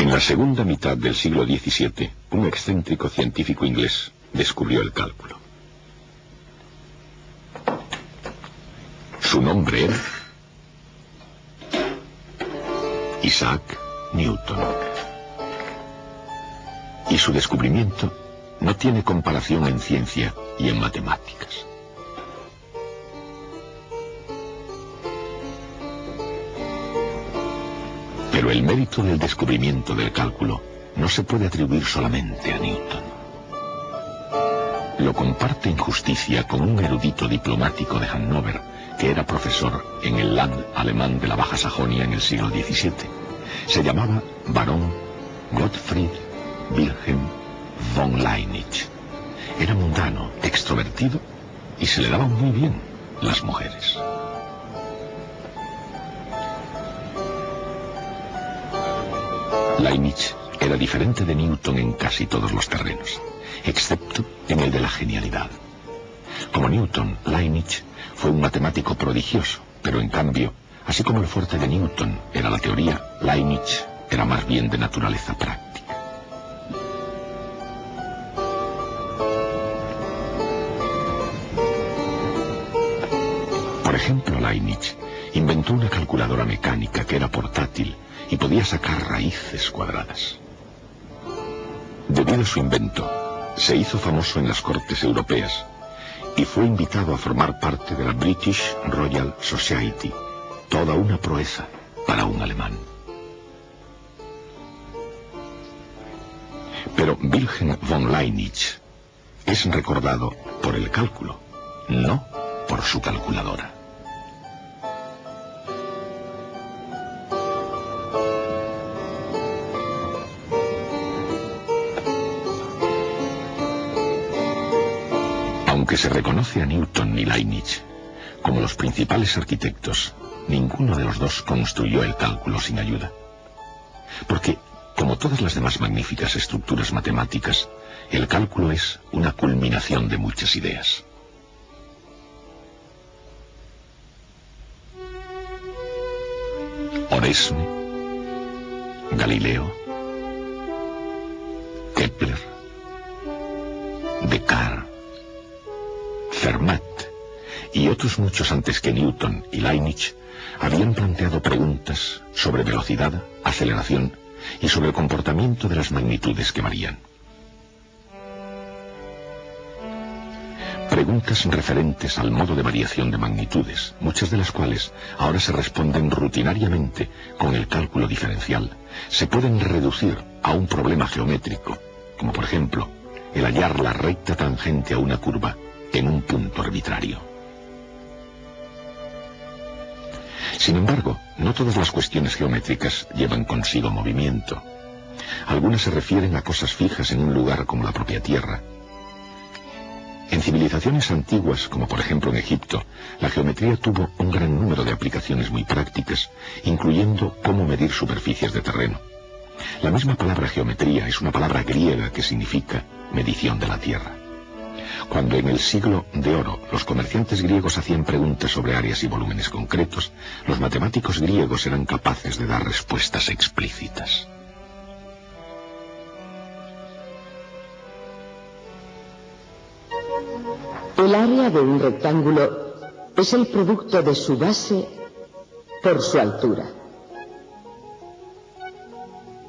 En la segunda mitad del siglo XVII, un excéntrico científico inglés descubrió el cálculo. Su nombre era Isaac Newton. Y su descubrimiento no tiene comparación en ciencia y en matemáticas. Pero el mérito del descubrimiento del cálculo no se puede atribuir solamente a Newton. Lo comparte en justicia con un erudito diplomático de Hannover, que era profesor en el Land alemán de la Baja Sajonia en el siglo XVII. Se llamaba Barón Gottfried Wilhelm von Leibniz. Era mundano, extrovertido y se le daban muy bien las mujeres. Leibniz era diferente de Newton en casi todos los terrenos, excepto en el de la genialidad. Como Newton, Leibniz fue un matemático prodigioso, pero en cambio, así como el fuerte de Newton era la teoría, Leibniz era más bien de naturaleza práctica. Por ejemplo, Leibniz inventó una calculadora mecánica que era portátil y podía sacar raíces cuadradas. Debido a su invento, se hizo famoso en las cortes europeas y fue invitado a formar parte de la British Royal Society, toda una proeza para un alemán. Pero Wilhelm von Leibniz es recordado por el cálculo, no por su calculadora. Aunque se reconoce a Newton y Leibniz como los principales arquitectos, ninguno de los dos construyó el cálculo sin ayuda. Porque, como todas las demás magníficas estructuras matemáticas, el cálculo es una culminación de muchas ideas. Oresme, Galileo, Kepler, Descartes, Fermat y otros muchos antes que Newton y Leibniz habían planteado preguntas sobre velocidad, aceleración y sobre el comportamiento de las magnitudes que varían. Preguntas referentes al modo de variación de magnitudes, muchas de las cuales ahora se responden rutinariamente con el cálculo diferencial, se pueden reducir a un problema geométrico, como por ejemplo el hallar la recta tangente a una curva en un punto arbitrario. Sin embargo, no todas las cuestiones geométricas llevan consigo movimiento. Algunas se refieren a cosas fijas en un lugar como la propia Tierra. En civilizaciones antiguas, como por ejemplo en Egipto, la geometría tuvo un gran número de aplicaciones muy prácticas, incluyendo cómo medir superficies de terreno. La misma palabra geometría es una palabra griega que significa medición de la tierra. Cuando en el siglo de oro los comerciantes griegos hacían preguntas sobre áreas y volúmenes concretos, los matemáticos griegos eran capaces de dar respuestas explícitas. El área de un rectángulo es el producto de su base por su altura.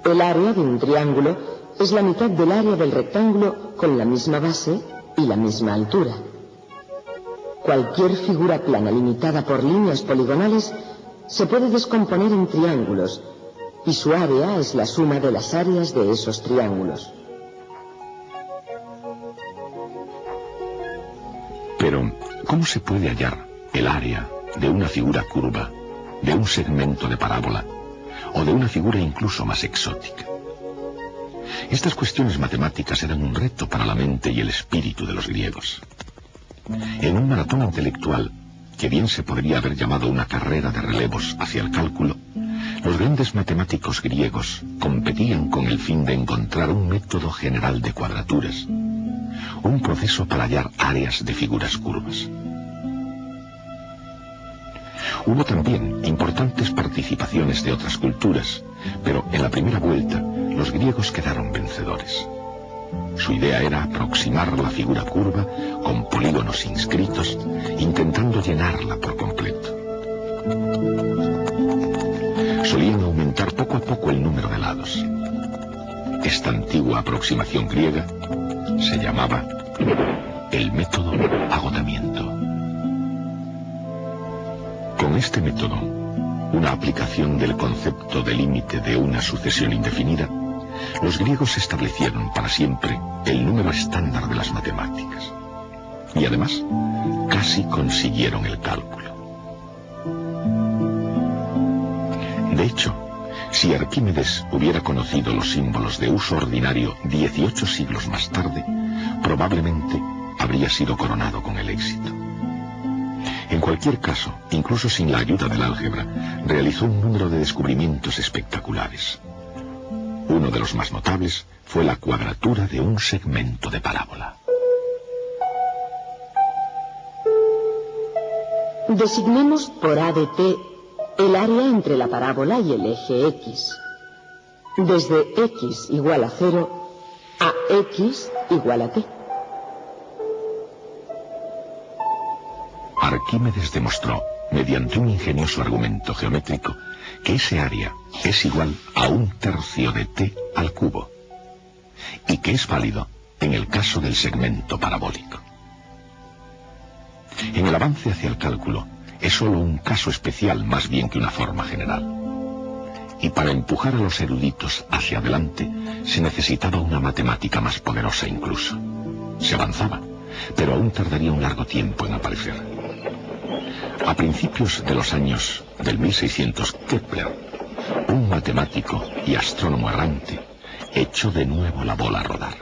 El área de un triángulo es la mitad del área del rectángulo con la misma base y la misma altura. Cualquier figura plana limitada por líneas poligonales se puede descomponer en triángulos y su área es la suma de las áreas de esos triángulos. Pero, ¿cómo se puede hallar el área de una figura curva, de un segmento de parábola o de una figura incluso más exótica? Estas cuestiones matemáticas eran un reto para la mente y el espíritu de los griegos. En un maratón intelectual, que bien se podría haber llamado una carrera de relevos hacia el cálculo, los grandes matemáticos griegos competían con el fin de encontrar un método general de cuadraturas, un proceso para hallar áreas de figuras curvas. Hubo también importantes participaciones de otras culturas, pero en la primera vuelta los griegos quedaron vencedores. Su idea era aproximar la figura curva con polígonos inscritos, intentando llenarla por completo. Solían aumentar poco a poco el número de lados. Esta antigua aproximación griega se llamaba el método agotamiento. Con este método, una aplicación del concepto de límite de una sucesión indefinida, los griegos establecieron para siempre el número estándar de las matemáticas. Y además, casi consiguieron el cálculo. De hecho, si Arquímedes hubiera conocido los símbolos de uso ordinario 18 siglos más tarde, probablemente habría sido coronado con el éxito. En cualquier caso, incluso sin la ayuda del álgebra, realizó un número de descubrimientos espectaculares. Uno de los más notables fue la cuadratura de un segmento de parábola. Designemos por A de t el área entre la parábola y el eje X. Desde X igual a 0 a X igual a t. Arquímedes demostró, mediante un ingenioso argumento geométrico, que ese área es igual a 1/3 de t al cubo, y que es válido en el caso del segmento parabólico. En el avance hacia el cálculo, es solo un caso especial más bien que una forma general. Y para empujar a los eruditos hacia adelante, se necesitaba una matemática más poderosa incluso. Se avanzaba, pero aún tardaría un largo tiempo en aparecer. A principios de los años del 1600, Kepler, un matemático y astrónomo errante, echó de nuevo la bola a rodar.